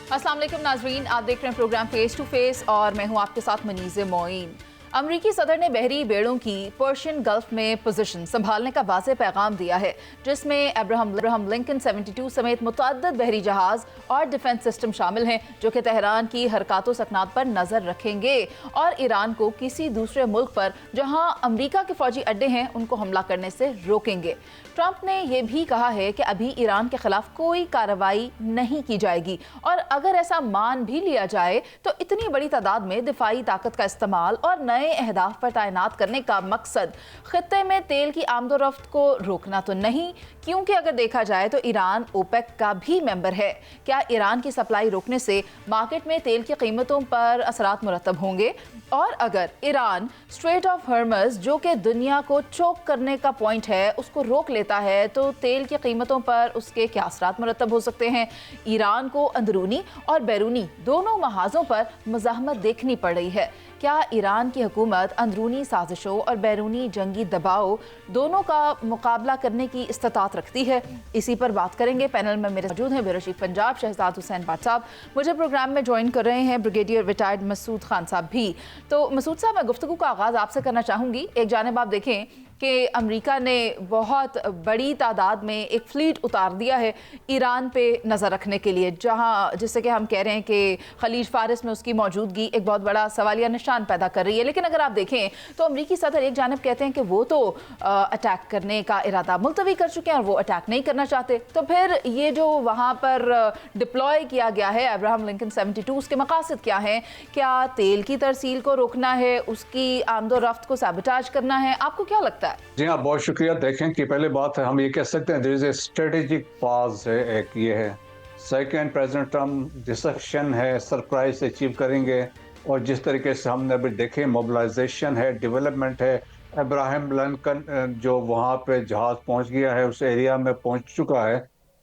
अस्सलाम वालेकुम नाजरीन, आप देख रहे हैं प्रोग्राम फेस टू फेस और मैं हूं आपके साथ मनीज़ मोइन। अमरीकी सदर ने बहरी बेड़ों की पर्शियन गल्फ में पोजीशन संभालने का वाज़ेह पैगाम दिया है, जिसमें अब्राहम लिंकन 72 समेत मुतअद्दिद बहरी जहाज और डिफेंस सिस्टम शामिल हैं, जो कि तेहरान की हरकात सकनात पर नज़र रखेंगे और ईरान को किसी दूसरे मुल्क पर जहां अमरीका के फौजी अड्डे हैं उनको हमला करने से रोकेंगे। ट्रंप ने यह भी कहा है कि अभी ईरान के खिलाफ कोई कार्रवाई नहीं की जाएगी और अगर ऐसा मान भी लिया जाए तो इतनी बड़ी तादाद में दिफाई ताकत का इस्तेमाल और नए अहदाफ पर तैनात करने का मकसद खित्ते में तेल की आमदोरफ्त को रोकना तो नहीं, क्योंकि अगर देखा जाए तो ईरान ओपेक का भी मेंबर है। क्या ईरान की सप्लाई रोकने से मार्केट में तेल की कीमतों पर असरात मुरतब होंगे? और अगर ईरान स्ट्रेट ऑफ हॉर्मज़, जो कि दुनिया को चोक करने का पॉइंट है, उसको रोक लेता है तो तेल की कीमतों पर उसके क्या असरात मुरतब हो सकते हैं? ईरान को अंदरूनी और बैरूनी दोनों महाजों पर मज़ाहमत देखनी पड़ रही है। क्या ईरान की हुकूमत अंदरूनी साजिशों और बैरूनी जंगी दबाव दोनों का मुकाबला करने की इस्तात रखती है? इसी पर बात करेंगे। पैनल में मेरे मौजूद हैं ब्यूरो चीफ पंजाब शहजाद हुसैन बाट साहब, मुझे प्रोग्राम में ज्वाइन कर रहे हैं ब्रिगेडियर रिटायर्ड मसूद खान साहब भी। तो मसूद साहब, मैं गुफ्तगू का आगाज़ आपसे करना चाहूँगी। एक जानिब आप देखें कि अमेरिका ने बहुत बड़ी तादाद में एक फ़्लीट उतार दिया है ईरान पे नज़र रखने के लिए, जहाँ जिससे कि हम कह रहे हैं कि खलीज फारिस में उसकी मौजूदगी एक बहुत बड़ा सवालिया निशान पैदा कर रही है। लेकिन अगर आप देखें तो अमेरिकी सदर एक जानिब कहते हैं कि वो तो अटैक करने का इरादा मुलतवी कर चुके हैं और वो अटैक नहीं करना चाहते, तो फिर ये जो वहाँ पर डिप्लॉय किया गया है अब्राहम लिंकन 72, उसके मकासद क्या हैं? क्या तेल की तरसील को रोकना है, उसकी आमदोरफ्त को सैबोटाज करना है? आपको क्या लगता है? जी हाँ, बहुत शुक्रिया। देखें कि पहले बात है, हम ये कह सकते हैं देयर इज ए स्ट्रेटेजिक पास है, एक ये है। सेकंड, प्रेसिडेंट ट्रम्प डिसेप्शन है, सरप्राइज अचीव करेंगे और जिस तरीके से हमने अभी देखे मोबिलाइजेशन है, डेवलपमेंट है। अब्राहम लिंकन जो वहाँ पे जहाज पहुँच गया है, उस एरिया में पहुँच चुका है,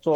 तो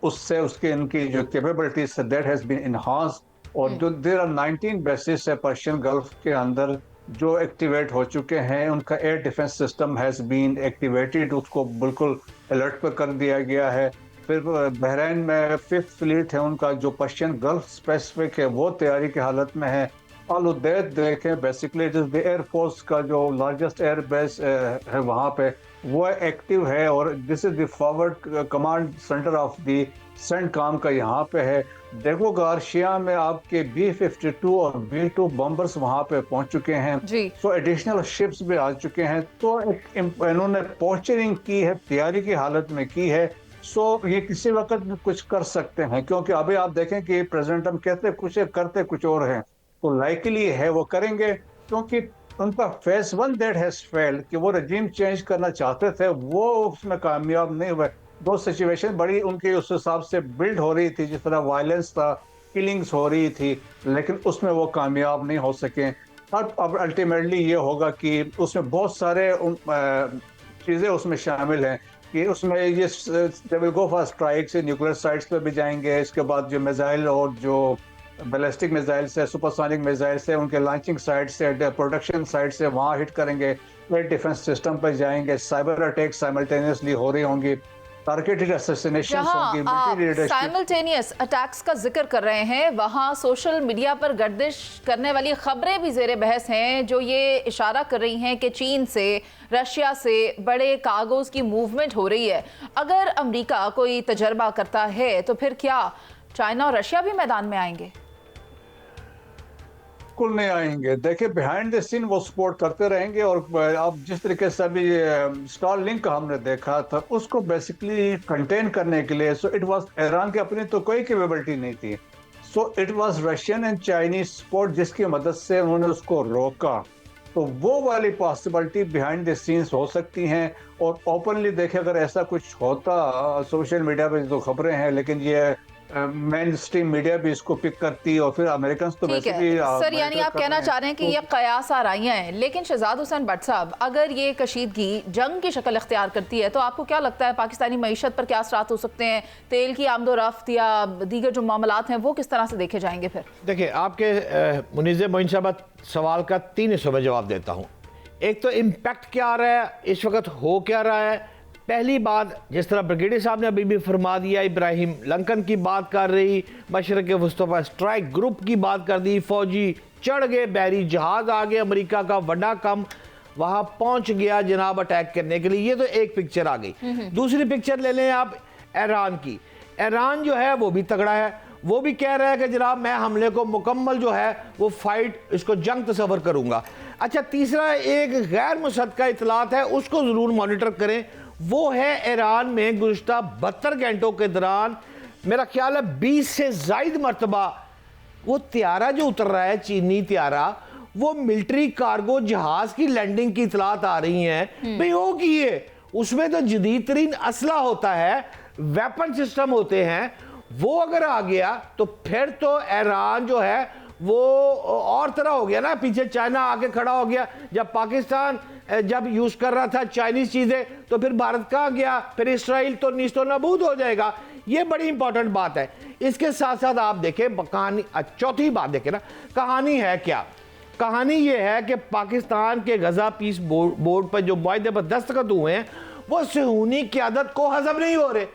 उससे उसके इनकी जो capabilities that has been enhanced. और जो देयर आर 19 बेसिस है पर्शियन गल्फ के अंदर जो एक्टिवेट हो चुके हैं, उनका air defence system has been activated, उसको बिल्कुल अलर्ट पर कर दिया गया है। फिर बहरीन में 5th फ्लीट है उनका, जो पर्शियन गल्फ स्पेसिफिक है, वो तैयारी की हालत में है। ऑल दैट देखें, basically it is the air force का जो लार्जेस्ट एयर बेस है वहाँ पे, वो एक्टिव है और this is the forward command centre of the CENTCOM का यहाँ पे है। देखो गार्शिया में आपके B-52 और B-2 बम्बर्स वहाँ पे पहुँच चुके हैं, तो एडिशनल शिप्स भी आ चुके हैं। तो इन्होंने पोस्चरिंग की है, तैयारी की हालत में की है। सो ये किसी वक्त भी कुछ कर सकते हैं, क्योंकि अभी आप देखें कि प्रेसिडेंट हम कहते कुछ है, करते कुछ और हैं। तो लाइकली है वो करेंगे, क्योंकि उनका फेज 1 दैट हैज फेल्ड कि वो रजीम चेंज करना चाहते थे, वो उसमें कामयाब नहीं हुए। दो सिचुएशन बड़ी उनकी उस हिसाब से बिल्ड हो रही थी, जिस तरह वायलेंस था, किलिंग्स हो रही थी, लेकिन उसमें वो कामयाब नहीं हो सके। अब अल्टीमेटली ये होगा कि उसमें बहुत सारे चीज़ें उसमें शामिल हैं कि उसमें ये they will go for strike से न्यूक्लियर साइट्स पे भी जाएंगे। इसके बाद जो मिसाइल और जो बैलिस्टिक मिसाइल से, सुपरसोनिक मिसाइल से, उनके लॉन्चिंग साइट से, प्रोडक्शन साइट से वहाँ हिट करेंगे। एयर डिफेंस सिस्टम पर जाएंगे। साइबर अटैक साइमल्टेनियसली हो रही होंगी, टारगेटेड असैसिनेशंस होंगी। आप साइमल्टेनियस अटैक्स का जिक्र कर रहे हैं, वहाँ सोशल मीडिया पर गर्दिश करने वाली खबरें भी ज़ेरे बहस हैं, जो ये इशारा कर रही हैं कि चीन से, रशिया से बड़े कार्गोज की मूवमेंट हो रही है। अगर अमेरिका कोई तजर्बा करता है तो फिर क्या चाइना और रशिया भी मैदान में आएंगे? बिल्कुल नहीं आएंगे। देखिए, बिहाइंड द सीन वो सपोर्ट करते रहेंगे। और अब जिस तरीके से अभी स्टारलिंक का हमने देखा था, उसको बेसिकली कंटेन करने के लिए, सो इट वाज ईरान की अपनी तो कोई कैपेबिलिटी नहीं थी, so it was Russian and Chinese support जिसकी मदद से उन्होंने उसको रोका। तो वो वाली पॉसिबिलिटी बिहाइंड द सीन्स हो सकती हैं। और ओपनली देखे, अगर ऐसा कुछ होता, सोशल मीडिया पे जो खबरें हैं, लेकिन ये मेन स्ट्रीम मीडिया भी इसको पिक करती है और फिर अमेरिकन तो वैसे भी सर, यानी आप कहना चाह रहे हैं कि ये कयास आराइयां हैं। लेकिन शहजाद हुसैन भट्ट साहब, अगर ये कशीदगी जंग की शक्ल इख्तियार करती है तो आपको क्या लगता है पाकिस्तानी मईशत पर क्या असरात हो सकते हैं? तेल की आमदोरफ्त या दीगर जो मामलात हैं वो किस तरह से देखे जाएंगे? फिर देखिए, आपके मुनीज़ मोइन साहब सवाल का 3 हिस्सों में जवाब देता हूँ। एक तो इम्पैक्ट क्या आ रहा है, इस वक्त हो क्या रहा है, पहली बात, जिस तरह ब्रिगेडियर साहब ने अभी भी फरमा दिया, इब्राहिम लंकन की बात कर रही, मशरक़ वस्ती पर स्ट्राइक ग्रुप की बात कर दी, फौजी चढ़ गए, बहरी जहाज आ गए, अमेरिका का बड़ा कम वहां पहुंच गया जनाब अटैक करने के लिए। ये तो एक पिक्चर आ गई। दूसरी पिक्चर ले लें आप ईरान की। ईरान जो है वो भी तगड़ा है, वो भी कह रहा है कि जनाब मैं हमले को मुकम्मल जो है वो फाइट, इसको जंग तस्वर करूंगा। अच्छा, तीसरा एक गैर मुसद्दक़ा इतलात है, उसको ज़रूर मॉनिटर करें। वो है ईरान में गुज़िश्ता 72 घंटों के दौरान मेरा ख्याल है 20 से ज़ायद मरतबा वो त्यारा जो उतर रहा है, चीनी त्यारा, वो मिलिट्री कार्गो जहाज की लैंडिंग की इतलात आ रही हैं। भाई वो की है, उसमें तो जदीद तरीन असला होता है, वेपन सिस्टम होते हैं। वो अगर आ गया तो फिर तो ईरान जो है वो और तरह हो गया ना। पीछे चाइना आके खड़ा हो गया। जब पाकिस्तान जब यूज कर रहा था चाइनीज चीजें, तो फिर भारत कहाँ गया, फिर इसराइल तो नीस्तो नाबूद हो जाएगा। ये बड़ी इंपॉर्टेंट बात है। इसके साथ साथ आप देखें कहानी, चौथी बात देखें ना, कहानी है क्या। कहानी ये है कि पाकिस्तान के गजा पीस बोर्ड पर जो मुआहदे पर दस्तखत हुए हैं, वो सुहूनी क़यादत को हजम नहीं हो रहे।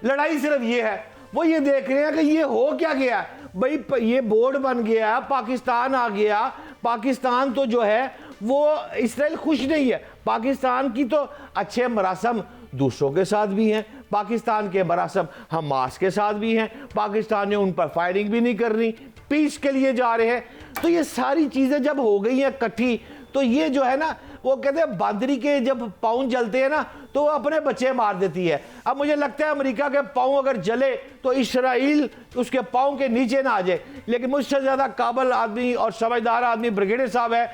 लड़ाई सिर्फ ये है, वो ये देख रहे हैं कि ये हो क्या गया भाई। ये बोर्ड बन गया, पाकिस्तान आ गया। पाकिस्तान तो जो है वो इसराइल खुश नहीं है। पाकिस्तान की तो अच्छे मरासम दूसरों के साथ भी हैं, पाकिस्तान के मरासम हमास के साथ भी हैं। पाकिस्तान ने उन पर फायरिंग भी नहीं करनी, पीस के लिए जा रहे हैं। तो ये सारी चीज़ें जब हो गई हैं इकट्ठी, तो ये जो है ना, वो कहते हैं बांदरी के जब पाँव जलते हैं ना, तो वो अपने बच्चे मार देती है। अब मुझे लगता है अमेरिका के पाँव अगर जले तो इसराइल उसके पाँव के नीचे ना आ जाए। लेकिन मुझसे ज़्यादा काबिल आदमी और समझदार आदमी ब्रिगेडियर साहब है।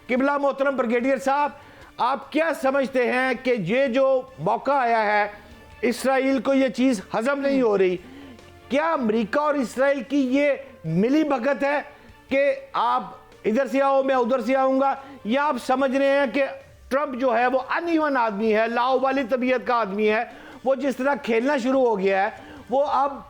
किबला मोहतरम ब्रिगेडियर साहब, आप क्या समझते हैं कि ये जो मौका आया है, इसराइल को ये चीज़ हजम नहीं हो रही, क्या अमेरिका और इसराइल की ये मिली भगत है कि आप इधर से आओ मैं उधर से आऊंगा, या आप समझ रहे हैं कि ट्रंप जो है वो अनइवन आदमी है, लाओ वाली तबीयत का आदमी है, वो जिस तरह खेलना शुरू हो गया है, वो अब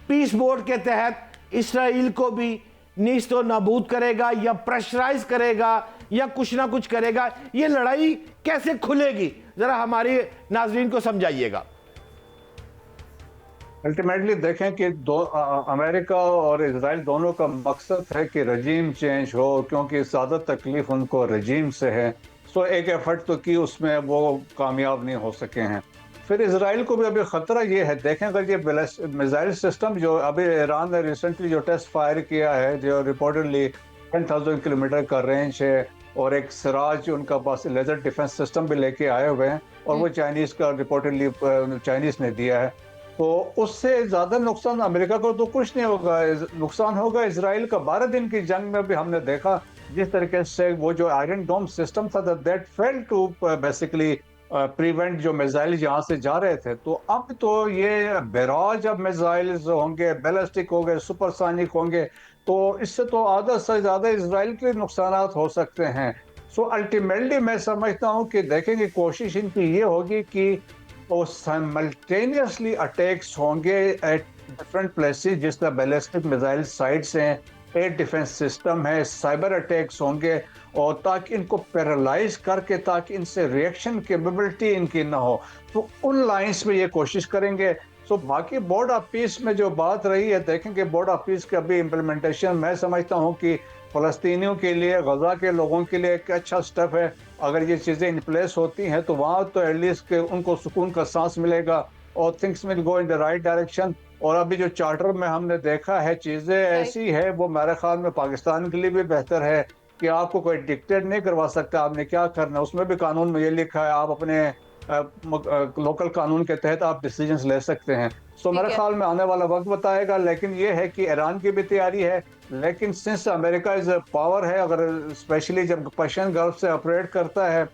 पीस बोर्ड के तहत इसराइल को भी नीस्तो नाबूद करेगा या प्रेशराइज करेगा या कुछ ना कुछ करेगा। ये लड़ाई कैसे खुलेगी, जरा हमारे नाजरीन को समझाइएगा। अल्टीमेटली देखें कि अमेरिका और इजराइल दोनों का मकसद है कि रजीम चेंज हो, क्योंकि ज़्यादा तकलीफ उनको रजीम से है। सो एक एफर्ट तो की, उसमें वो कामयाब नहीं हो सके हैं। फिर इजराइल को भी अभी ख़तरा ये है, देखें अगर ये मिसाइल सिस्टम जो अभी ईरान ने रिसेंटली जो टेस्ट फायर किया है, जो रिपोर्टेडली 10,000 किलोमीटर का रेंज है, और एक सिराज उनका पास लेजर डिफेंस सिस्टम भी लेके आए हुए हैं, और वो चाइनीज़ का रिपोर्टेडली चाइनीज़ ने दिया है। तो उससे ज़्यादा नुकसान अमेरिका को तो कुछ नहीं होगा, नुकसान होगा इजराइल का। 12 दिन की जंग में भी हमने देखा जिस तरीके से वो जो आयरन डोम सिस्टम था, that fail to basically prevent जो मिसाइल यहाँ से जा रहे थे। तो अब तो ये बैराज अब मिसाइल्स होंगे, बैलिस्टिक होंगे, सुपरसोनिक होंगे, तो इससे तो आधा से ज़्यादा इजराइल के नुकसान हो सकते हैं। सो अल्टीमेटली मैं समझता हूँ कि देखेंगे कोशिश इनकी ये होगी कि वो साइमल्टेनियसली अटैक्स होंगे एट डिफरेंट प्लेसेस, जिस तरह बैलिस्टिक मिसाइल साइट्स हैं, एयर डिफेंस सिस्टम है, साइबर अटैक्स होंगे, और ताकि इनको पैरालाइज करके, ताकि इनसे रिएक्शन कैपेबिलिटी इनकी ना हो, तो उन लाइंस में ये कोशिश करेंगे। सो बाकी बोर्ड ऑफ पीस में जो बात रही है, देखेंगे बोर्ड ऑफ पीस का भी इम्प्लीमेंटेशन मैं समझता हूँ कि फ़लस्तीनियों के लिए, गजा के लोगों के लिए एक अच्छा स्टेप है। अगर ये चीज़ें इन प्लेस होती हैं तो वहाँ तो एटलीस्ट के उनको सुकून का सांस मिलेगा और things will go in the right direction. और अभी जो चार्टर में हमने देखा है चीज़ें ऐसी है, वो मेरे ख्याल में पाकिस्तान के लिए भी बेहतर है कि आपको कोई डिक्टेट नहीं करवा सकता आपने क्या करना। उसमें भी कानून में ये लिखा है, आप अपने लोकल कानून के तहत आप डिसीजंस ले सकते हैं। सो मेरे ख्याल में आने वाला वक्त बताएगा। लेकिन ये है कि ईरान की भी तैयारी है, लेकिन since America is a power है, अगर स्पेशली जब पर्शियन गल्फ से ऑपरेट करता है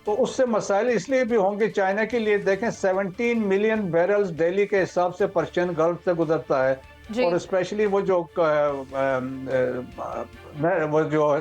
तो उससे मसाइल इसलिए भी होंगे चाइना के लिए। देखें 17 मिलियन बैरल्स डेली के हिसाब से पर्शियन गल्फ से गुजरता है, और स्पेशली वो जो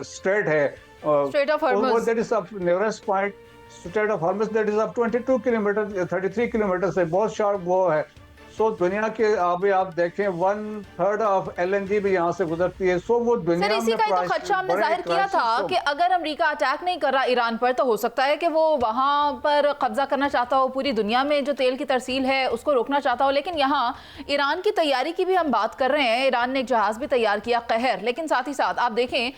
स्ट्रेट है, straight of Hormuz, that is the nearest point, straight of Hormuz, that is up 22 kilometre 33 kilometre से बहुत शार्प वो है। सो दुनिया के अभी आप देखें 1/3 ऑफ LNG भी यहाँ से गुजरती है। सो वो दुनिया सर, इसी में का ही तो खदशा हमने जाहिर किया था कि अगर अमेरिका अटैक नहीं कर रहा ईरान पर तो हो सकता है कि वो वहां पर कब्जा करना चाहता हो, पूरी दुनिया में जो तेल की तरसील है उसको रोकना चाहता हो। लेकिन यहाँ ईरान की तैयारी की भी हम बात कर रहे हैं। ईरान ने एक जहाज भी तैयार किया, कहर। लेकिन साथ ही साथ आप देखें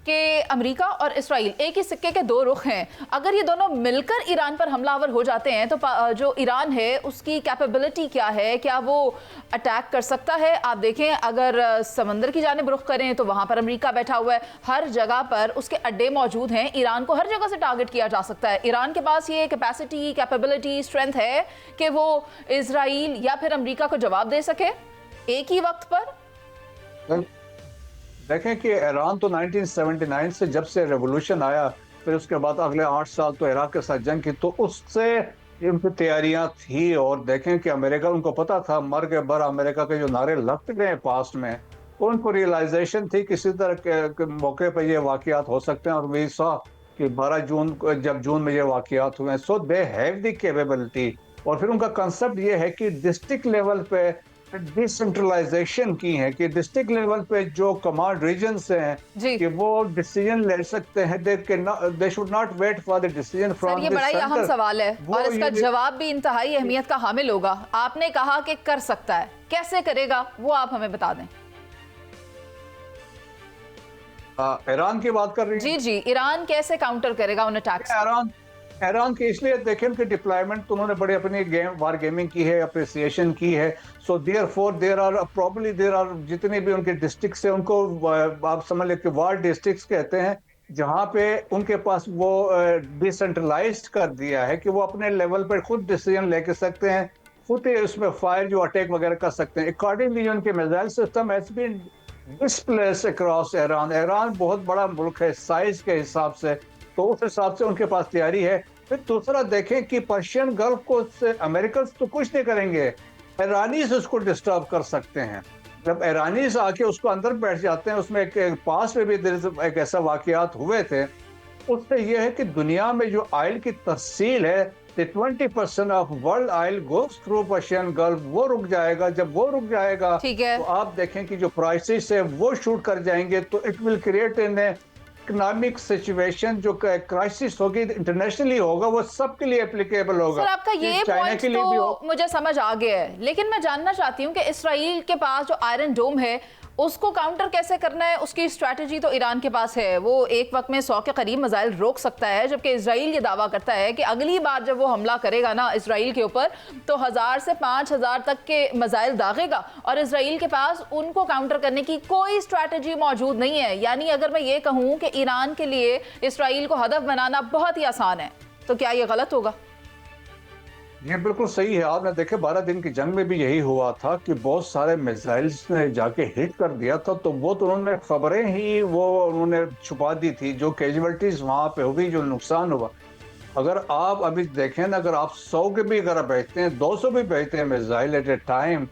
कि अमेरिका और इसराइल एक ही सिक्के के दो रुख हैं। अगर ये दोनों मिलकर ईरान पर हमलावर हो जाते हैं तो जो ईरान है उसकी कैपेबिलिटी क्या है, क्या वो अटैक कर सकता है? आप देखें, अगर समंदर की जानिब रुख करें तो वहां पर अमेरिका बैठा हुआ है, हर जगह पर उसके अड्डे मौजूद हैं। ईरान को हर जगह से टारगेट किया जा सकता है। ईरान के पास ये कैपेसिटी, कैपेबिलिटी, स्ट्रेंथ है कि वो इसराइल या फिर अमेरिका को जवाब दे सके एक ही वक्त पर। देखें कि ईरान तो 1979 से जब से रेवोल्यूशन आया, फिर उसके बाद अगले 8 साल तो इराक के साथ जंग की, तो उससे इनकी तैयारियां थी। और देखें कि अमेरिका, उनको पता था मर के बर अमेरिका के जो नारे लगते गए पास्ट में, उनको रियलाइजेशन थी किसी तरह के मौके पर ये वाकयात हो सकते हैं। और वी सॉ कि 12 जून को, जब जून में ये वाकयात हुए, सो दे हैव द कैपेबिलिटी। और फिर उनका कंसेप्ट ये है कि डिस्ट्रिक्ट लेवल पे डिसेंट्रलाइजेशन की है, कि डिस्ट्रिक्ट लेवल पे जो कमांड रीजन्स हैं कि वो डिसीजन ले सकते हैं। They should not wait for the decision from the centre. ये बड़ा ही अहम सवाल है और इसका जवाब भी इंतहाई अहमियत का हामिल होगा। आपने कहा कि कर सकता है, कैसे करेगा वो आप हमें बता दें। ईरान की बात कर रही जी जी, ईरान कैसे काउंटर करेगा उन अटैक्स? ईरान की इसलिए देखें कि डिप्लॉयमेंट तो उन्होंने बड़ी अपनी वार गेमिंग की है, अप्रिसिएशन की है। सो देयरफॉर देयर आर जितने भी उनके डिस्ट्रिक्ट्स हैं, उनको आप समझ लें कि वार डिस्ट्रिक्ट्स कहते हैं, जहां पे उनके पास वो डिसेंट्रलाइज्ड कर दिया है कि वो अपने लेवल पर खुद डिसीजन लेके सकते हैं, खुद ही उसमें फायर जो अटैक वगैरह कर सकते हैं। अकॉर्डिंगली उनके missile system has been displace across Iran. Iran बहुत बड़ा मुल्क है साइज के हिसाब से, तो उस हिसाब से उनके पास तैयारी है। फिर दूसरा देखें कि पर्शियन गल्फ को अमेरिकन तो कुछ नहीं करेंगे, ईरानीज उसको डिस्टर्ब कर सकते हैं। जब ईरानीज आके उसको अंदर बैठ जाते हैं, उसमें एक पास में भी एक ऐसा वाकयात हुए थे, उससे यह है कि दुनिया में जो ऑयल की तरसील है, 20% of world oil goes through Persian gulf, वो रुक जाएगा। जब वो रुक जाएगा तो आप देखें कि जो प्राइसेस है वो शूट कर जाएंगे, तो it will create in economic situation, जो क्राइसिस होगी इंटरनेशनली होगा, वो सबके लिए एप्लीकेबल होगा। सर, आपका ये पॉइंट तो मुझे समझ आ गया है, लेकिन मैं जानना चाहती हूँ कि इसराइल के पास जो आयरन डोम है उसको काउंटर कैसे करना है, उसकी स्ट्रैटेजी तो ईरान के पास है। वो एक वक्त में 100 के करीब मिसाइल रोक सकता है, जबकि इजराइल ये दावा करता है कि अगली बार जब वो हमला करेगा ना इसराइल के ऊपर, तो 1000 से 5000 तक के मिसाइल दागेगा और इसराइल के पास उनको काउंटर करने की कोई स्ट्रैटेजी मौजूद नहीं है। यानी अगर मैं ये कहूँ कि ईरान के लिए इसराइल को हदफ बनाना बहुत ही आसान है, तो क्या ये गलत होगा? ये बिल्कुल सही है। आपने देखे 12 दिन की जंग में भी यही हुआ था कि बहुत सारे मिसाइल्स ने जाके हिट कर दिया था, तो वो तो उन्होंने खबरें ही वो उन्होंने छुपा दी थी, जो कैजुअल्टीज वहां पे हुई, जो नुकसान हुआ। अगर आप अभी देखें ना, अगर आप 100 के भी अगर भेजते हैं, 200 भी भेजते हैं मिसाइल एट ए टाइम,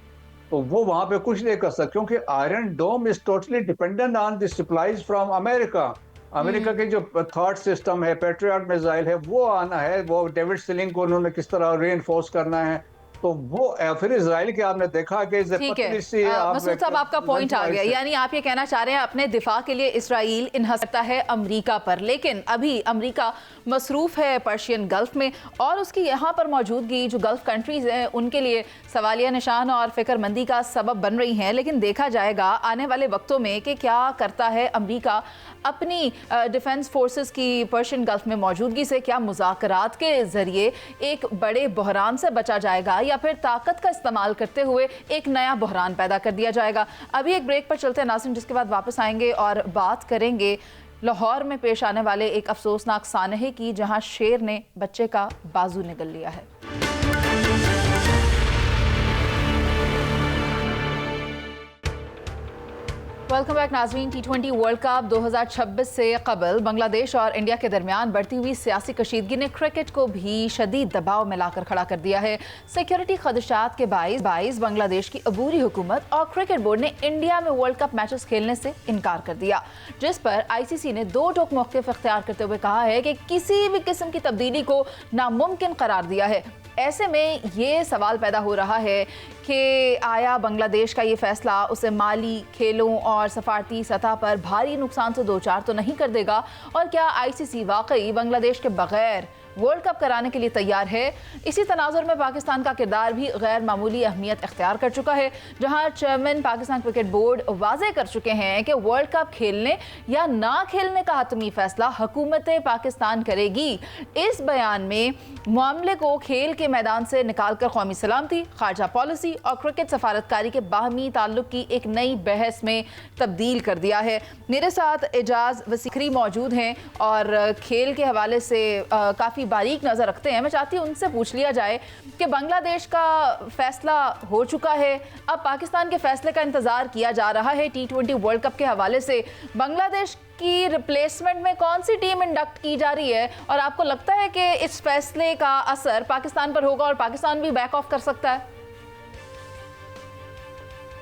तो वो वहां पे कुछ नहीं कर सकते, क्योंकि iron dome is totally dependent on the supplies from America. America के जो थर्ड सिस्टम है, पेट्रियट मिसाइल है, वो आना है, वो डेविड सिलिंग को उन्होंने किस तरह रीइंफोर्स करना है, तो वो फिर इजराइल के आपने देखा कि ठीक है। मसूद साहब, आपका पॉइंट आ गया। यानी आप ये कहना चाह रहे हैं अपने दिफा के लिए इजराइल इन्हसता है अमेरिका पर, लेकिन अभी अमेरिका मसरूफ है पर्शियन गल्फ में और उसकी यहाँ पर मौजूदगी जो गल्फ कंट्रीज हैं उनके लिए सवालिया निशान और फिक्रमंदी का सबब बन रही हैं। लेकिन देखा जाएगा आने वाले वक्तों में कि क्या करता है अमेरिका अपनी डिफेंस फोर्सेस की पर्शियन गल्फ में मौजूदगी से। क्या मुज़ाकरात के जरिए एक बड़े बहरान से बचा जाएगा या फिर ताकत का इस्तेमाल करते हुए एक नया बहरान पैदा कर दिया जाएगा? अभी एक ब्रेक पर चलते हैं नाज़रीन, जिसके बाद वापस आएंगे और बात करेंगे लाहौर में पेश आने वाले एक अफसोसनाक सानहे की, जहां शेर ने बच्चे का बाजू निगल लिया है। वेलकम बैक नाज़रीन। T20 वर्ल्ड कप 2026 से कबल बांग्लादेश और इंडिया के दरमियान बढ़ती हुई सियासी कशीदगी ने क्रिकेट को भी शदीद दबाव में लाकर खड़ा कर दिया है। सिक्योरिटी खदशात के बाइस बांग्लादेश की अबूरी हुकूमत और क्रिकेट बोर्ड ने इंडिया में वर्ल्ड कप मैचेस खेलने से इनकार कर दिया, जिस पर ICC ने दो टोक मौक़िफ़ इख्तियार करते हुए कहा है कि किसी भी किस्म की तब्दीली को नामुमकिन करार दिया है। ऐसे में ये सवाल पैदा हो रहा है कि आया बांग्लादेश का ये फैसला उसे माली, खेलों और सफारती सतह पर भारी नुकसान से दो चार तो नहीं कर देगा, और क्या ICC वाकई बांग्लादेश के बगैर वर्ल्ड कप कराने के लिए तैयार है? इसी तनाजुर में पाकिस्तान का किरदार भी गैर मामूली अहमियत इख्तियार कर चुका है, जहां चेयरमैन पाकिस्तान क्रिकेट बोर्ड वाजे कर चुके हैं कि वर्ल्ड कप खेलने या ना खेलने का हतमी फैसला हुकूमत पाकिस्तान करेगी। इस बयान में मामले को खेल के मैदान से निकालकर कौमी सलामती, खारजा पॉलिसी और क्रिकेट सफारतकारी के बाहमी ताल्लुक की एक नई बहस में तब्दील कर दिया है। मेरे साथ एजाज वसीखरी मौजूद हैं और खेल के हवाले से काफ़ी बारीक नज़र रखते हैं। मैं चाहती हूँ उनसे पूछ लिया जाए कि बांग्लादेश का फैसला हो चुका है, अब पाकिस्तान के फैसले का इंतज़ार किया जा रहा है। T20 वर्ल्ड कप के हवाले से बांग्लादेश की रिप्लेसमेंट में कौन सी टीम इंडक्ट की जा रही है, और आपको लगता है कि इस फैसले का असर पाकिस्तान पर होगा और पाकिस्तान भी बैक ऑफ कर सकता है?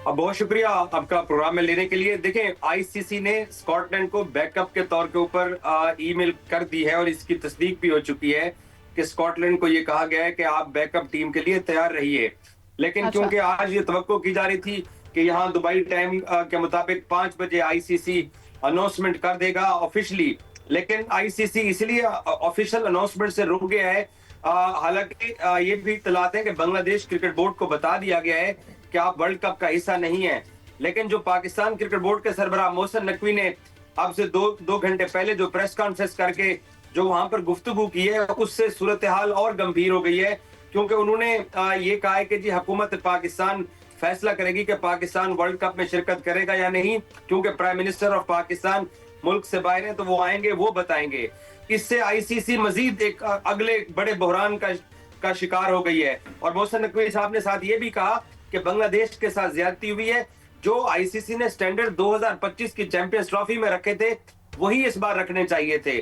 बहुत शुक्रिया आपका प्रोग्राम में लेने के लिए। देखें, ICC ने स्कॉटलैंड को बैकअप के तौर के ऊपर ईमेल कर दी है और इसकी तस्दीक भी हो चुकी है कि स्कॉटलैंड को ये कहा गया है कि आप बैकअप टीम के लिए तैयार रहिए। लेकिन क्योंकि आज ये तवक्को की जा रही थी कि यहाँ दुबई टाइम के मुताबिक 5 बजे ICC अनाउंसमेंट कर देगा ऑफिशियली, लेकिन ICC इसलिए ऑफिशियल अनाउंसमेंट से रुक गया है। हालांकि ये भी इत्तलात है कि बांग्लादेश क्रिकेट बोर्ड को बता दिया गया है कि आप वर्ल्ड कप का हिस्सा नहीं है, लेकिन जो पाकिस्तान क्रिकेट बोर्ड के सरबराह मोहसिन नकवी ने अब से दो घंटे पहले जो प्रेस कॉन्फ्रेंस करके जो वहां पर गुफ्तगू की है, उससे सूरत हाल और गंभीर हो गई है, क्योंकि उन्होंने ये कहा है कि जी हुकूमत पाकिस्तान फैसला करेगी कि पाकिस्तान वर्ल्ड कप में शिरकत करेगा या नहीं, क्योंकि प्राइम मिनिस्टर ऑफ पाकिस्तान मुल्क से बाहर है, तो वो आएंगे, वो बताएंगे। इससे ICC मजीद एक अगले बड़े बहरान का शिकार हो गई है। और मोहसिन नकवी साहब ने साथ ये भी कहा कि बांग्लादेश के साथ ज्यादती हुई है। जो ICC ने स्टैंडर्ड 2025 की चैंपियंस ट्रॉफी में रखे थे, वही इस बार रखने चाहिए थे।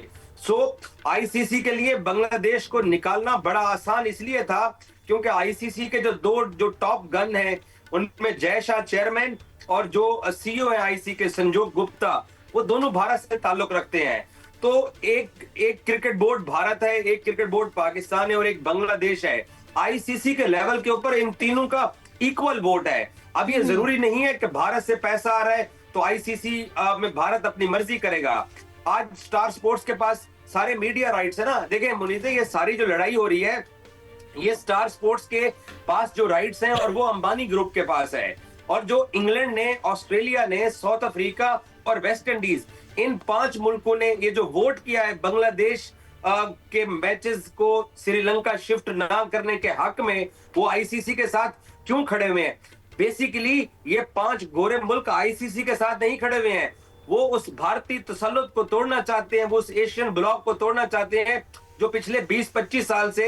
ICC के लिए बांग्लादेश को निकालना बड़ा आसान इसलिए था क्योंकि ICC के जो टॉप गन है, उनमें जय शाह चेयरमैन और जो CEO है ICC के संजोग गुप्ता, वो दोनों भारत से ताल्लुक रखते हैं। तो एक क्रिकेट बोर्ड भारत है, एक क्रिकेट बोर्ड पाकिस्तान है और एक बांग्लादेश है। ICC के लेवल के ऊपर इन तीनों का इक्वल वोट है। अब ये जरूरी नहीं है कि भारत से पैसा आ रहा है तो ICC में भारत अपनी मर्जी करेगा। आज स्टार स्पोर्ट्स के पास सारे मीडिया राइट्स है ना। देखें मुनीज़े, ये सारी जो लड़ाई हो रही है, ये स्टार स्पोर्ट्स के पास जो राइट्स हैं और वो अंबानी ग्रुप के पास है। और जो इंग्लैंड ने, ऑस्ट्रेलिया ने, साउथ अफ्रीका और वेस्ट इंडीज, इन 5 मुल्कों ने ये जो वोट किया है बांग्लादेश के मैचेस को श्रीलंका शिफ्ट ना करने के हक में, वो ICC के साथ क्यों खड़े हुए हैं? बेसिकली ये 5 गोरे मुल्क ICC के साथ नहीं खड़े हुए हैं, वो उस भारतीय तसल्लुत को तोड़ना चाहते हैं, वो उस एशियन ब्लॉक को तोड़ना चाहते हैं जो पिछले 20-25 साल से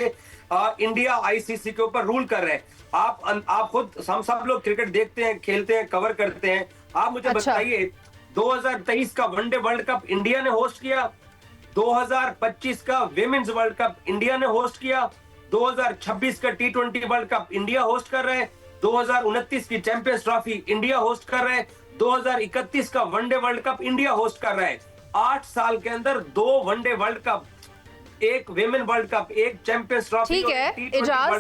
इंडिया ICC के ऊपर रूल कर रहे हैं। आप खुद, हम सब लोग क्रिकेट देखते हैं, खेलते हैं, कवर करते हैं। आप मुझे बताइए, 2023 का वनडे वर्ल्ड कप इंडिया ने होस्ट किया, 2025 का विमेंस वर्ल्ड कप इंडिया ने होस्ट किया, 2026 का T20 world cup India host कर रहे हैं, 2029 की चैंपियंस ट्रॉफी इंडिया होस्ट कर रहे हैं, 2031 का one day world cup India host कर रहा है। 8 साल के अंदर 2 वनडे वर्ल्ड कप, एक विमेन वर्ल्ड कप, एक चैंपियंस ट्रॉफी, ठीक है एजाज,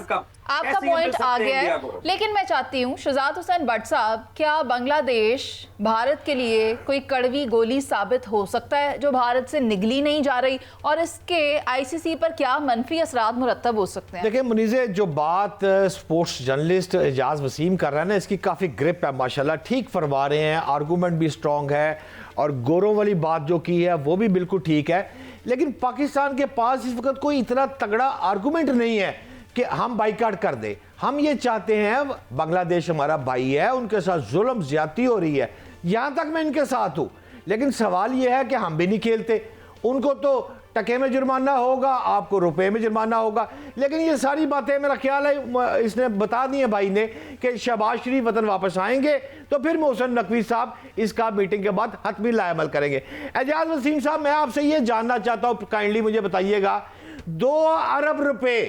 आपका पॉइंट आ गया है, लेकिन मैं चाहती हूँ शहजाद हुसैन भट्ट साहब, क्या बांग्लादेश भारत के लिए कोई कड़वी गोली साबित हो सकता है जो भारत से निगली नहीं जा रही, और इसके ICC पर क्या मनफी असरात मुरतब हो सकते हैं? देखिए मुनीज़े, जो बात स्पोर्ट्स जर्नलिस्ट एजाज वसीम कर रहा है ना, इसकी काफ़ी ग्रिप है माशाल्लाह, ठीक फरमा रहे हैं, आर्गूमेंट भी स्ट्रॉन्ग है और गोरों वाली बात जो की है वो भी बिल्कुल ठीक है। लेकिन पाकिस्तान के पास इस वक्त कोई इतना तगड़ा आर्गूमेंट नहीं है कि हम बाइकाट कर दे। हम ये चाहते हैं, बांग्लादेश हमारा भाई है, उनके साथ जुल्म ज्यादती हो रही है, यहां तक मैं इनके साथ हूं, लेकिन सवाल यह है कि हम भी नहीं खेलते। उनको तो टके में जुर्माना होगा, आपको रुपए में जुर्माना होगा। लेकिन ये सारी बातें मेरा ख्याल है इसने बता दी है भाई ने कि शहबाज शरीफ वतन वापस आएंगे तो फिर मोहसिन नकवी साहब इसका मीटिंग के बाद हतमी लाएमल करेंगे। एजाज वसीम साहब, मैं आपसे ये जानना चाहता हूँ, काइंडली मुझे बताइएगा, 2 अरब रुपए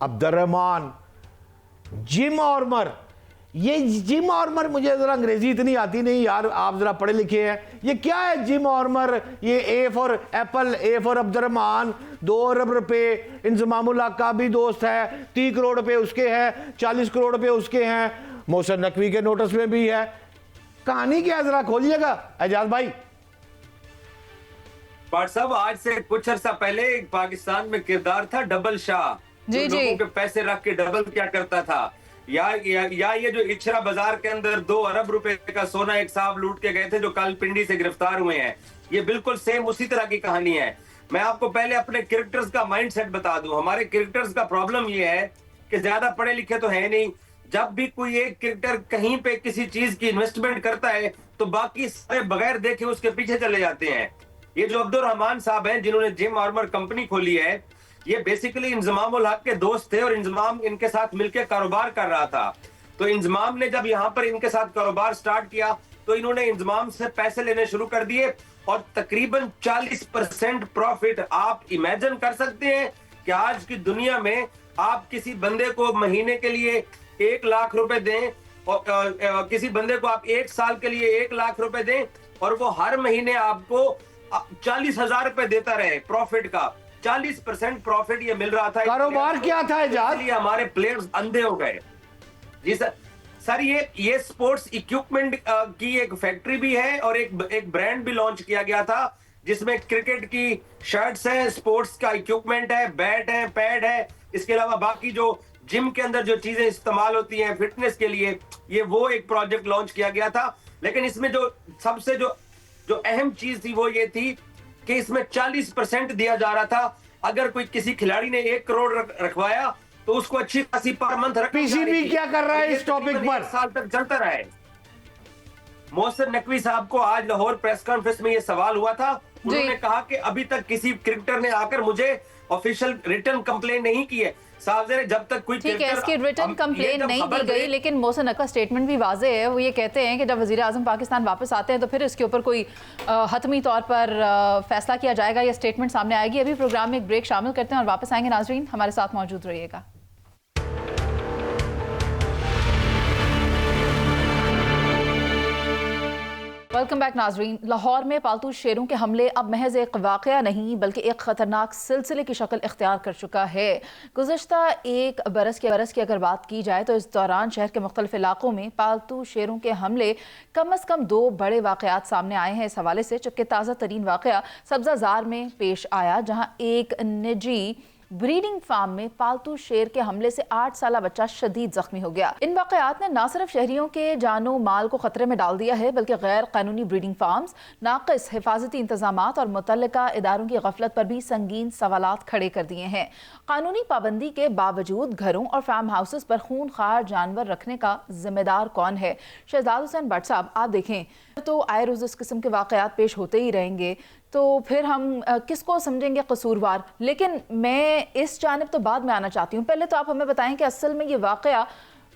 अब्दुर्रहमान जिम ऑर्मर, ये जिम ऑर्मर, मुझे जरा अंग्रेजी इतनी आती नहीं यार, आप जरा पढ़े लिखे हैं, ये क्या है जिम ऑर्मर? ये A for Apple, A for Abdurrahman, 2 अरब रुपए, इंजमामुल हक का भी दोस्त है, 30 करोड़ रुपए उसके हैं, 40 करोड़ रुपए उसके हैं, मोहसिन नकवी के नोटिस में भी है। कहानी क्या है, जरा खोलिएगा एजाज भाई। भाट साहब, आज से कुछ अर्सा पहले पाकिस्तान में किरदार था डबल शाह, जी, जो जी। लोगों के पैसे रख के डबल क्या करता था। या ये जो इचरा बाजार के अंदर 2 अरब रुपए का सोना एक साहब लूट के गए थे जो कल पिंडी से गिरफ्तार हुए हैं, ये बिल्कुल सेम उसी तरह की कहानी है। मैं आपको पहले अपने क्रिकेटर्स का माइंडसेट बता दूं। हमारे क्रिकेटर्स का प्रॉब्लम ये है कि ज्यादा पढ़े लिखे तो है नहीं। जब भी कोई एक क्रिकेटर कहीं पे किसी चीज की इन्वेस्टमेंट करता है तो बाकी सारे बगैर देखे उसके पीछे चले जाते हैं। ये जो अब्दुर्रहमान साहब हैं जिन्होंने जिम ऑर्मर कंपनी खोली है, ये बेसिकली इंजमामुल हक के दोस्त थे और इंजमाम इनके साथ मिलकर कारोबार कर रहा था। तो इंजमाम ने जब यहाँ पर इनके साथ कारोबार स्टार्ट किया तो इन्होंने इंजमाम से पैसे लेने शुरू कर दिए और तकरीबन 40% प्रॉफिट। आप इमेजिन कर सकते हैं कि आज की दुनिया में आप किसी बंदे को महीने के लिए 1 लाख रुपए दें और किसी बंदे को आप 1 साल के लिए 1 लाख रुपए दें और वो हर महीने आपको 40,000 रुपए देता रहे प्रॉफिट का। 40% प्रॉफिट ये मिल रहा था। कारोबार क्या था एजाज? हमारे प्लेयर्स अंधे हो गए। जी सर, ये स्पोर्ट्स इक्विपमेंट की एक फैक्ट्री भी है और एक ब्रांड भी लॉन्च किया गया था जिसमें क्रिकेट की शर्ट्स है, स्पोर्ट्स का इक्विपमेंट है, बैट है, पैड है, इसके अलावा बाकी जो जिम के अंदर जो चीजें इस्तेमाल होती हैं फिटनेस के लिए, ये वो एक प्रोजेक्ट लॉन्च किया गया था। लेकिन इसमें जो सबसे जो अहम चीज थी वो ये थी कि इसमें 40% दिया जा रहा था। अगर कोई किसी खिलाड़ी ने 1 करोड़ रखवाया तो उसको अच्छी खासी पर मंथ रखनी। पीसीबी क्या कर रहा है इस टॉपिक पर? 1 साल तक चलता रहा है। मोहसिन नकवी साहब को आज लाहौर प्रेस कॉन्फ्रेंस में ये सवाल हुआ था। उन्होंने कहा कि अभी तक किसी क्रिकेटर ने आकर मुझे ऑफिशियल रिटर्न कंप्लेन नहीं की है। साहब जब तक कोई ठीक है, इसकी रिटर्न कंप्लेन नहीं दी गई, लेकिन मोहसिन नकवी का स्टेटमेंट भी वाज़ेह है। वो ये कहते हैं कि जब वज़ीर आज़म पाकिस्तान वापस आते हैं तो फिर इसके ऊपर कोई हतमी तौर पर फैसला किया जाएगा, ये स्टेटमेंट सामने आएगी। अभी प्रोग्राम में एक ब्रेक शामिल करते हैं और वापस आएंगे। नाजरीन, हमारे साथ मौजूद रहिएगा। वेलकम बैक नाजरीन। लाहौर में पालतू शेरों के हमले अब महज एक वाक़या नहीं बल्कि एक ख़तरनाक सिलसिले की शक्ल इख्तियार कर चुका है। गुज़श्ता 1 बरस की अगर बात की जाए तो इस दौरान शहर के मुख्तलिफ इलाकों में पालतू शेरों के हमले कम अज़ कम 2 बड़े वाक़यात सामने आए हैं इस हवाले से। जबकि ताज़ा तरीन वाक़या सब्ज़ाज़ार में पेश आया जहाँ एक निजी ब्रीडिंग फार्म में पालतू शेर के हमले से 8 साला बच्चा शदीद जख्मी हो गया। इन वाक़यात ने न सिर्फ शहरियों के जानो माल को खतरे में डाल दिया है बल्कि गैर कानूनी ब्रीडिंग फार्म्स, नाक़िस हिफाजती इंतजामात और मुतल्लिका इदारों की गफलत पर भी संगीन सवालात खड़े कर दिए हैं। कानूनी पाबंदी के बावजूद घरों और फार्म हाउसेस पर खूनखार जानवर रखने का जिम्मेदार कौन है? शहजाद हुसैन भट्ट साहब, आप देखें तो आए रोज़ इस किस्म के वाक़यात पेश होते ही रहेंगे, तो फिर हम किसको समझेंगे कसूरवार? लेकिन मैं इस जानिब तो बाद में आना चाहती हूँ। पहले तो आप हमें बताएं कि असल में ये वाक़या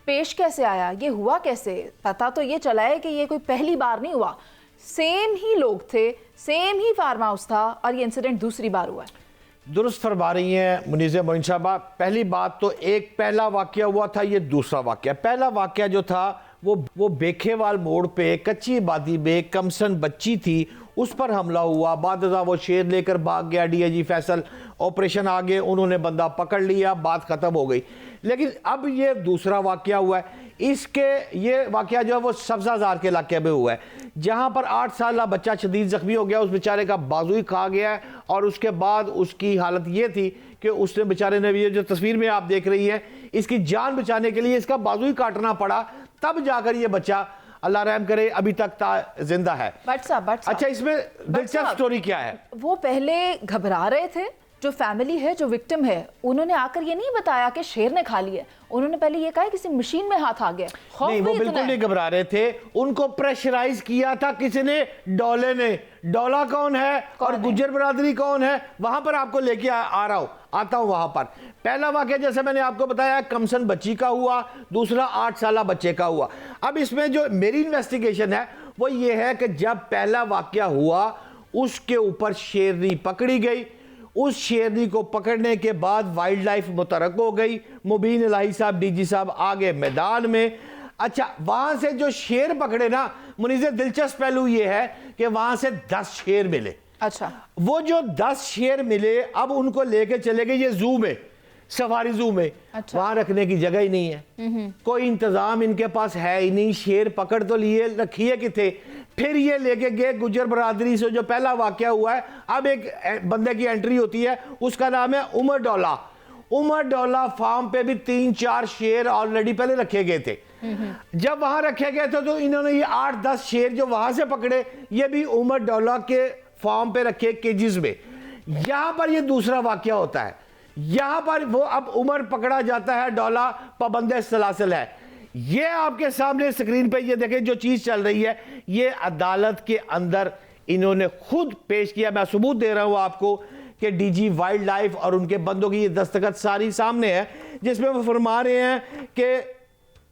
पेश कैसे आया, ये हुआ कैसे? पता तो ये चला है कि ये कोई पहली बार नहीं हुआ, सेम ही लोग थे, सेम ही फार्म हाउस था और ये इंसिडेंट दूसरी बार हुआ है। दुरुस्त फरमा रही हैं मुनीज़ा मोइन साहबा। पहली बात तो एक पहला वाक़या हुआ था, ये दूसरा वाक़या। पहला वाक़या जो था वो बेखेवाल मोड़ पे कच्ची आबादी में कमसन बच्ची थी, उस पर हमला हुआ। बाद वो शेर लेकर भाग गया। डीआईजी फैसल ऑपरेशन आ गए, उन्होंने बंदा पकड़ लिया, बात ख़त्म हो गई। लेकिन अब ये दूसरा वाक़या हुआ है। इसके ये वाक़या जो है वो सब्ज़ाज़ार के इलाके में हुआ है जहाँ पर 8 साला बच्चा शदीद ज़ख्मी हो गया। उस बेचारे का बाजू ही खा गया है और उसके बाद उसकी हालत ये थी कि उसने बेचारे ने, ये जो तस्वीर में आप देख रही हैं, इसकी जान बचाने के लिए इसका बाजू ही काटना पड़ा, तब जाकर ये बच्चा अल्लाह रहम करे अभी तक जिंदा है। भट्ट साहब, अच्छा, इसमें दिलचस्प स्टोरी क्या है? वो पहले घबरा रहे थे, जो फैमिली है, जो विक्टिम है, उन्होंने आकर ये नहीं बताया कि शेर ने खा लिया, उन्होंने पहले ये कहा किसी मशीन में हाथ आ गया। नहीं, वो बिल्कुल नहीं घबरा रहे थे, उनको प्रेशराइज किया था किसी ने, डोले ने। डोला कौन है और गुज्जर बरादरी कौन है, वहां पर आपको लेके आता हूं वहां पर। पहला वाकया जैसे मैंने आपको बताया कमसन बच्ची का हुआ, दूसरा 8 साल बच्चे का हुआ। अब इसमें जो मेरी इन्वेस्टिगेशन है वो ये है कि जब पहला वाकया हुआ उसके ऊपर शेरनी पकड़ी गई, उस शेरनी को पकड़ने के बाद वाइल्ड लाइफ मुतरक हो गई, मुबीन इलाही साहब डीजी साहब आ गए मैदान में। अच्छा, वहां से जो शेर पकड़े ना मुनीज़, दिलचस्प पहलू ये है कि वहां से 10 शेर मिले। अच्छा, वो जो 10 शेर मिले अब उनको लेके चले गए ये जू में, सफारी जू में। अच्छा। वहां रखने की जगह ही नहीं है, कोई इंतजाम इनके पास है ही नहीं। शेर पकड़ तो लिए, रखिए कि थे, फिर ये लेके गए गुज्जर बरादरी से जो पहला वाकया हुआ है। अब एक बंदे की एंट्री होती है, उसका नाम है उमर डोला। उमर डोला फार्म पे भी 3-4 शेर ऑलरेडी पहले रखे गए थे। जब वहां रखे गए थे तो इन्होंने ये 8-10 शेर जो वहां से पकड़े ये भी उमर डोला के फार्म पे रखे केजिस में। यहां पर ये दूसरा वाकया होता है, यहां पर वो अब उमर पकड़ा जाता है, डोला पाबंदे सलासल है। ये आपके सामने स्क्रीन पे ये देखें जो चीज चल रही है, ये अदालत के अंदर इन्होंने खुद पेश किया। मैं सबूत दे रहा हूं आपको कि डीजी वाइल्ड लाइफ और उनके बंदों की ये दस्तखत सारी सामने है, जिसमें वो फरमा रहे हैं कि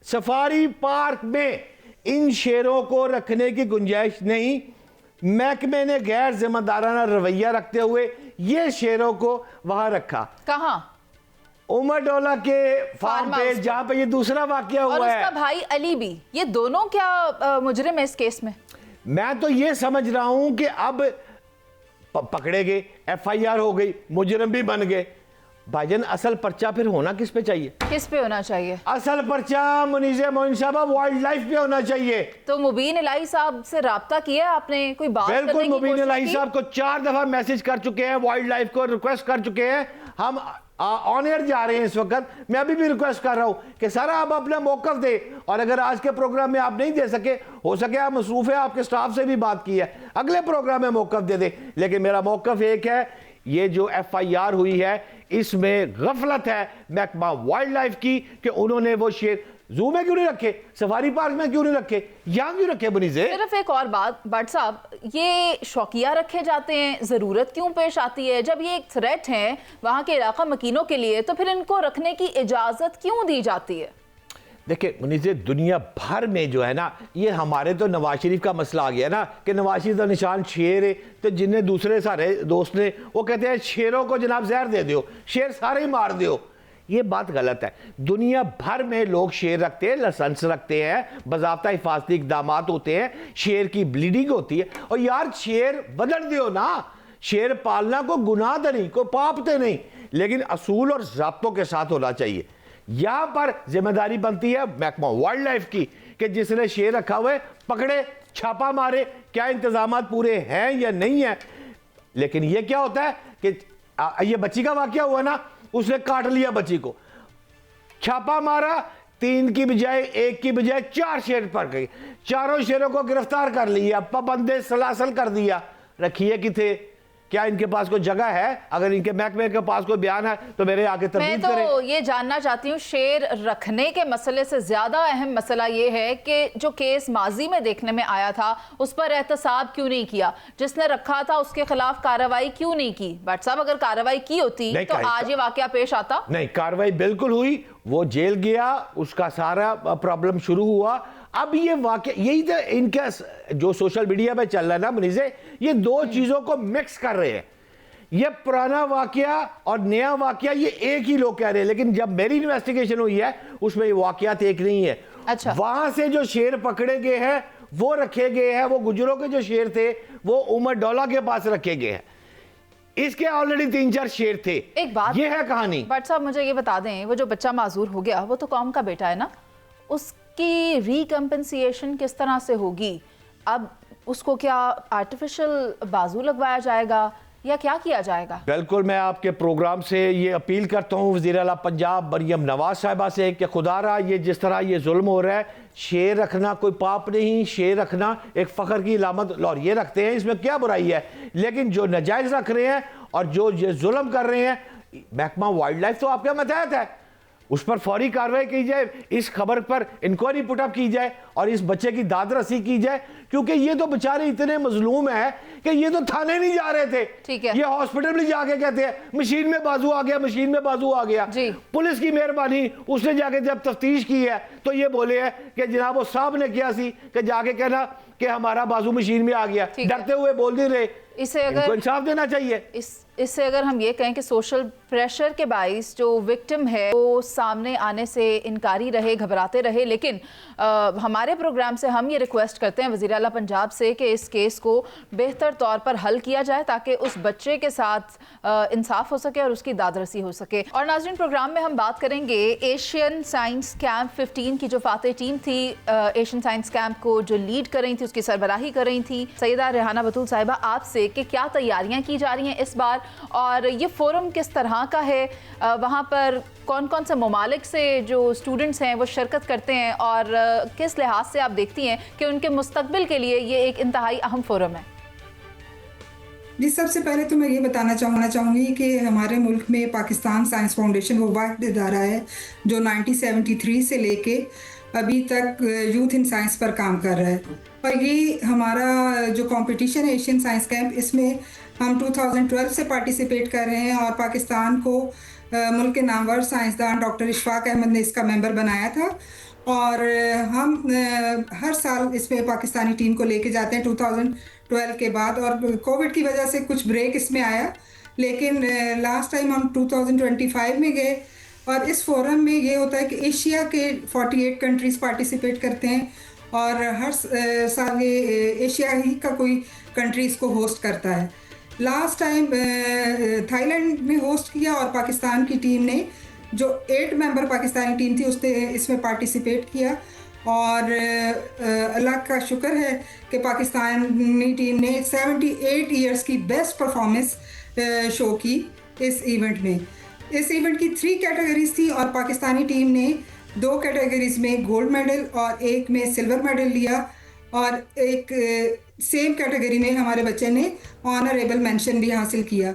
सफारी पार्क में इन शेरों को रखने की गुंजाइश नहीं। महकमे ने गैर जिम्मेदाराना रवैया रखते हुए ये शेरों को वहां रखा। कहां? उमर डोला के फार्म पे, जहां पे ये दूसरा वाकया हुआ है। और उसका भाई अली भी, ये दोनों क्या मुजरिम है इस केस में? मैं तो ये समझ रहा हूं कि अब पकड़े गए, FIR हो गई, मुजरिम भी बन गए। भाईजान असल पर्चा फिर होना किस पे चाहिए? किस पे होना चाहिए? असल पर्चा मुनीज़ मोइन साहब वाइल्ड लाइफ पे होना चाहिए। तो मुबीन इलाही साहब से राब्ता किया आपने? कोई बात करने की बिल्कुल, मुबीन कोशिश इलाही की? साहब को 4 दफा मैसेज कर चुके हैं, वाइल्ड लाइफ को रिक्वेस्ट कर चुके हैं। हम ऑन एयर जा रहे हैं इस वक्त। मैं अभी भी रिक्वेस्ट कर रहा हूं कि सर आप अपना मौकफ दे, और अगर आज के प्रोग्राम में आप नहीं दे सके, हो सके आप मसरूफ है, आपके स्टाफ से भी बात की है, अगले प्रोग्राम में मौकफ दे दे। लेकिन मेरा मौकफ एक है, ये जो FIR हुई है इसमें गफलत है महकमा वाइल्ड लाइफ की कि उन्होंने वो शेर जू में क्यों नहीं रखे, सफारी पार्क में क्यों नहीं रखे, यहां क्यों रखे? बनीज़े सिर्फ एक और बात भट्ट साहब, ये शौकिया रखे जाते हैं, जरूरत क्यों पेश आती है? जब ये एक थ्रेट है वहां के इलाका मकीनों के लिए, तो फिर इनको रखने की इजाजत क्यों दी जाती है? देखिए मुनीज़े, दुनिया भर में जो है ना, ये हमारे तो नवाज शरीफ का मसला आ गया ना कि नवाज शरीफ का निशान शेर है, तो जिन्हें दूसरे सारे दोस्त ने वो कहते हैं शेरों को जनाब जहर दे दो, शेर सारे ही मार दो। ये बात गलत है। दुनिया भर में लोग शेर रखते हैं, लाइसेंस रखते हैं, बाज़ाब्ता हिफाजती इक़दाम होते हैं, शेर की ब्लीडिंग होती है। और यार शेर बदल दो ना, शेर पालना को गुनाह तो नहीं, को पाप तो नहीं, लेकिन असूल और ज़ाब्तों के साथ होना चाहिए। यहां पर जिम्मेदारी बनती है महकमा वाइल्ड लाइफ की कि जिसने शेर रखा हुआ है पकड़े, छापा मारे, क्या इंतजाम पूरे हैं या नहीं है। लेकिन यह क्या होता है कि ये बच्ची का वाकया हुआ ना, उसने काट लिया बच्ची को, छापा मारा, 3 की बजाय 1 की बजाय 4 शेर पड़ गए, चारों शेरों को गिरफ्तार कर लिया, पाबंदे सलासल कर दिया। रखिए कि थे, क्या इनके पास कोई जगह है? अगर इनके महकमे के पास कोई बयान है तो मेरे आगे तब्दील करें। मैं तो ये जानना चाहती हूँ, शेर रखने के मसले से ज्यादा अहम मसला ये है कि जो केस माजी में देखने में आया था उस पर एहतसाब क्यों नहीं किया, जिसने रखा था उसके खिलाफ कार्रवाई क्यों नहीं की? भट्ट साहब अगर कार्रवाई की होती तो आज ये वाकया पेश आता? नहीं, कार्रवाई बिल्कुल हुई, वो जेल गया, उसका सारा प्रॉब्लम शुरू हुआ। अब ये वाकया यही तो इनका जो सोशल मीडिया पे चल रहा है ना मुनीज़े, ये 2 चीजों को मिक्स कर रहे हैं। ये पुराना वाकया और नया वाकया ये एक ही लोग कह रहे हैं, लेकिन जब मेरी इन्वेस्टिगेशन हुई है उसमें ये वाकयात एक नहीं है। अच्छा। वहां से जो शेर पकड़े गए हैं वो रखे गए हैं, वो गुजरों के जो शेर थे वो उमर डोला के पास रखे गए हैं, इसके ऑलरेडी 3-4 शेर थे। एक बात, ये है कहानी। भट्ट साहब मुझे ये बता दें, वो जो बच्चा माजूर हो गया वो तो कौम का बेटा है ना, उसकी रिकम्पेंसिएशन किस तरह से होगी? अब उसको क्या आर्टिफिशियल बाजू लगवाया जाएगा या क्या किया जाएगा? बिल्कुल, मैं आपके प्रोग्राम से ये अपील करता हूँ वज़ीर आला पंजाब मरियम नवाज साहिबा से कि खुदारा ये जिस तरह ये जुल्म हो रहा है, शेर रखना कोई पाप नहीं, शेर रखना एक फ़ख्र की अलामत, और ये रखते हैं, इसमें क्या बुराई है। लेकिन जो नाजायज़ रख रहे हैं और जो ये जुल्म कर रहे हैं, महकमा वाइल्ड लाइफ तो आपके मतहत है, उस पर फौरी कार्रवाई की जाए, इस खबर पर इंक्वायरी पुटअप की जाए और इस बच्चे की दाद रसी की जाए, क्योंकि ये तो बेचारे इतने मजलूम है कि ये तो थाने नहीं जा रहे थे, ठीक है, ये हॉस्पिटल में जाके कहते हैं मशीन में बाजू आ गया, मशीन में बाजू आ गया। पुलिस की मेहरबानी, उसने जाके जब तफ्तीश की है तो ये बोले हैं कि जनाब वो साहब ने किया सी कि जाके कहना कि हमारा बाजू मशीन में आ गया, डरते हुए बोल नहीं रहे। इसे अगर इंसाफ देना चाहिए। इससे अगर हम ये कहें कि सोशल प्रेशर के बाइस जो विक्टिम है वो सामने आने से इनकारी रहे, घबराते रहे, लेकिन हमारे प्रोग्राम से हम ये रिक्वेस्ट करते हैं वज़ीर आला पंजाब से कि इस केस को बेहतर तौर पर हल किया जाए ताकि उस बच्चे के साथ इंसाफ हो सके और उसकी दादरसी हो सके। और नाज़रीन, प्रोग्राम में हम बात करेंगे एशियन साइंस कैंप 15 की जो फातेह टीम थी, एशियन साइंस कैंप को जो लीड कर रही थी, उसकी सरबराही कर रही थी सैयदा रेहाना बतूल साहिबा, आपसे कि क्या तैयारियां की जा रही हैं इस बार और ये फोरम किस तरह का है, वहाँ पर कौन कौन से ममालिक से जो स्टूडेंट्स हैं वो शिरकत करते हैं और किस लिहाज से आप देखती हैं कि उनके मुस्तकबिल के लिए ये एक इंतहाई अहम फोरम है? जी, सबसे पहले तो मैं ये बताना चाहूँगी कि हमारे मुल्क में पाकिस्तान साइंस फाउंडेशन वो वाहिद इदारा है जो 1973 से लेके अभी तक यूथ इन साइंस पर काम कर रहा है। और ये हमारा जो कंपटीशन है एशियन साइंस कैंप, इसमें हम 2012 से पार्टिसिपेट कर रहे हैं और पाकिस्तान को मुल्क के नामवर साइंसदान डॉक्टर इशफाक अहमद ने इसका मेंबर बनाया था और हम हर साल इसमें पाकिस्तानी टीम को लेके जाते हैं 2012 के बाद। और कोविड की वजह से कुछ ब्रेक इसमें आया, लेकिन लास्ट टाइम हम 2025 में गए और इस फोरम में ये होता है कि एशिया के 48 कंट्रीज़ पार्टिसिपेट करते हैं और हर साल ये एशिया ही का कोई कंट्री इसको होस्ट करता है। लास्ट टाइम थाईलैंड ने होस्ट किया और पाकिस्तान की टीम ने, जो 8 मेंबर पाकिस्तानी टीम थी, उसने इसमें पार्टिसिपेट किया और अल्लाह का शुक्र है कि पाकिस्तानी टीम ने 78 इयर्स की बेस्ट परफॉर्मेंस शो की इस इवेंट में। इस इवेंट की 3 कैटेगरीज थी और पाकिस्तानी टीम ने 2 कैटेगरीज में गोल्ड मेडल और 1 में सिल्वर मेडल लिया और एक सेम कैटेगरी में हमारे बच्चे ने ऑनरेबल मेंशन भी हासिल किया।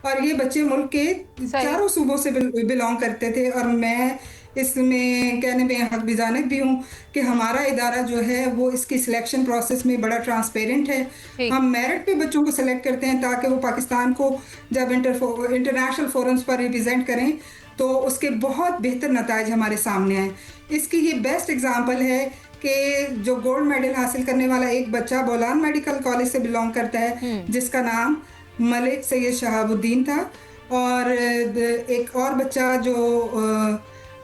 और ये बच्चे मुल्क के चारों सूबों से बिलोंग करते थे और मैं इसमें कहने में हक बिजानक भी हूँ कि हमारा इदारा जो है वो इसकी सिलेक्शन प्रोसेस में बड़ा ट्रांसपेरेंट है। हम मेरिट पे बच्चों को सिलेक्ट करते हैं ताकि वो पाकिस्तान को जब इंटरनेशनल फोरम्स पर रिप्रेजेंट करें तो उसके बहुत बेहतर नताइज हमारे सामने आए। इसकी ये बेस्ट एग्जांपल है कि जो गोल्ड मेडल हासिल करने वाला एक बच्चा बोलान मेडिकल कॉलेज से बिलोंग करता है जिसका नाम मलिक सैयद शहाबुद्दीन था और एक और बच्चा जो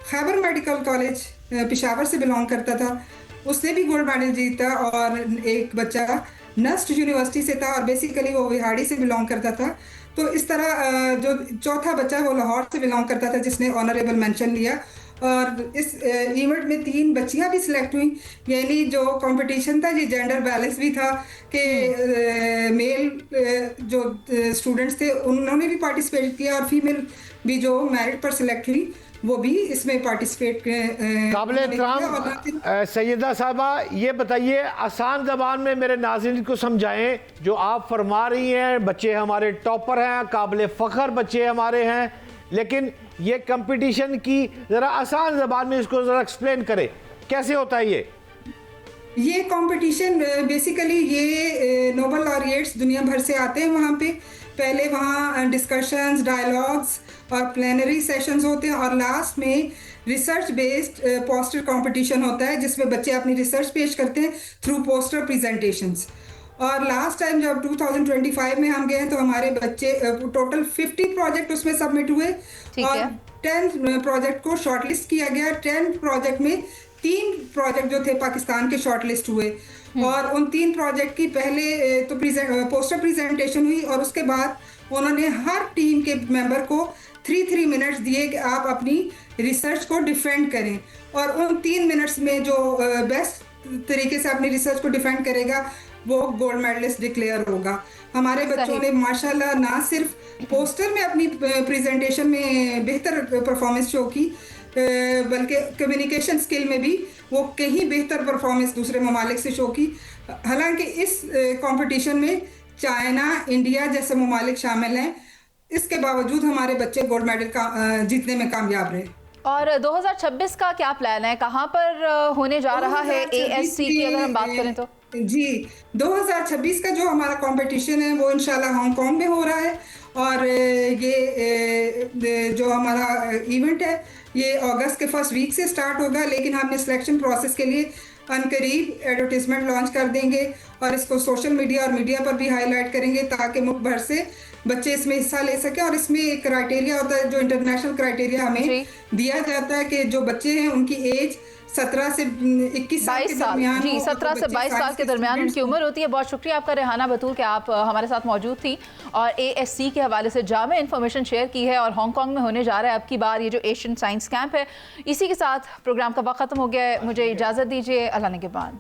खैबर मेडिकल कॉलेज पेशावर से बिलोंग करता था, उसने भी गोल्ड मेडल जीता और एक बच्चा नस्ट यूनिवर्सिटी से था और बेसिकली वो विहाड़ी से बिलोंग करता था। तो इस तरह जो चौथा बच्चा वो लाहौर से बिलोंग करता था जिसने ऑनरेबल मेंशन लिया और इस इवेंट में 3 बच्चियां भी सिलेक्ट हुई। यानी जो कंपटीशन था ये जेंडर बैलेंस भी था कि मेल जो स्टूडेंट्स थे उन्होंने भी पार्टिसिपेट किया और फीमेल भी जो मेरिट पर सिलेक्ट हुई वो भी इसमें पार्टिसिपेट काबिल एहतराम सैयदा साहबा, ये बताइए आसान ज़बान में मेरे नाज़रीन को समझाएं, जो आप फरमा रही हैं बच्चे हमारे टॉपर हैं, काबिल फ़ख्र बच्चे हमारे हैं, लेकिन ये कंपटीशन की ज़रा आसान ज़बान में इसको ज़रा एक्सप्लेन करें, कैसे होता है ये कंपटीशन? बेसिकली ये नोबल लॉरिएट्स दुनिया भर से आते हैं वहाँ पे। पहले वहाँ डिस्कशंस, डायलॉग्स और प्लेनरी सेशंस होते हैं और लास्ट में रिसर्च बेस्ड पोस्टर कंपटीशन होता है जिसमें बच्चे अपनी रिसर्च पेश करते हैं थ्रू पोस्टर प्रेजेंटेशंस। और लास्ट टाइम जब 2025 में हम गए तो हमारे बच्चे टोटल 50 प्रोजेक्ट उसमें सबमिट हुए और 10 प्रोजेक्ट को शॉर्टलिस्ट किया गया। 10 प्रोजेक्ट में 3 प्रोजेक्ट जो थे पाकिस्तान के शॉर्टलिस्ट हुए और उन 3 प्रोजेक्ट की पहले तो पोस्टर प्रेजेंटेशन हुई और उसके बाद उन्होंने हर टीम के मेंबर को 3 मिनट्स दिए कि आप अपनी रिसर्च को डिफेंड करें और उन 3 मिनट्स में जो बेस्ट तरीके से अपनी रिसर्च को डिफेंड करेगा वो गोल्ड मेडलिस्ट डिक्लेयर होगा। हमारे बच्चों ने माशाल्लाह ना सिर्फ पोस्टर में अपनी प्रेजेंटेशन में बेहतर परफॉर्मेंस शो की, बल्कि कम्युनिकेशन स्किल में भी वो कहीं बेहतर परफॉर्मेंस दूसरे ममालिक से शो की। हालांकि इस कंपटीशन में चाइना, इंडिया जैसे ममालिक शामिल हैं, इसके बावजूद हमारे बच्चे गोल्ड मेडल जीतने में कामयाब रहे। और 2026 का क्या प्लान है, कहाँ पर होने जा रहा है ASC की अगर हम बात करें तो? जी, 2026 का जो हमारा कंपटीशन है वो इंशाल्लाह हांगकांग में हो रहा है, और ये जो हमारा इवेंट है ये अगस्त के फर्स्ट वीक से स्टार्ट होगा, लेकिन हमने सिलेक्शन प्रोसेस के लिए अनकरीब एडवर्टीजमेंट लॉन्च कर देंगे और इसको सोशल मीडिया और मीडिया पर भी हाईलाइट करेंगे ताकि मुल्क भर से बच्चे इसमें हिस्सा ले सकें। और इसमें एक क्राइटेरिया होता है, जो इंटरनेशनल क्राइटेरिया हमें दिया जाता है कि जो बच्चे हैं उनकी एज 17 से 21 साल के दरमियान, जी 17 से 22 साल के दरमियान उनकी उम्र होती है। बहुत शुक्रिया आपका रेहाना बतूल कि आप हमारे साथ मौजूद थी और ASC के हवाले से जामे इन्फॉर्मेशन शेयर की है। और हांगकांग में होने जा रहा है अब की बार ये जो एशियन साइंस कैंप है। इसी के साथ प्रोग्राम का वक्त खत्म हो गया है, मुझे इजाज़त दीजिए, अल्लाह निगहबान।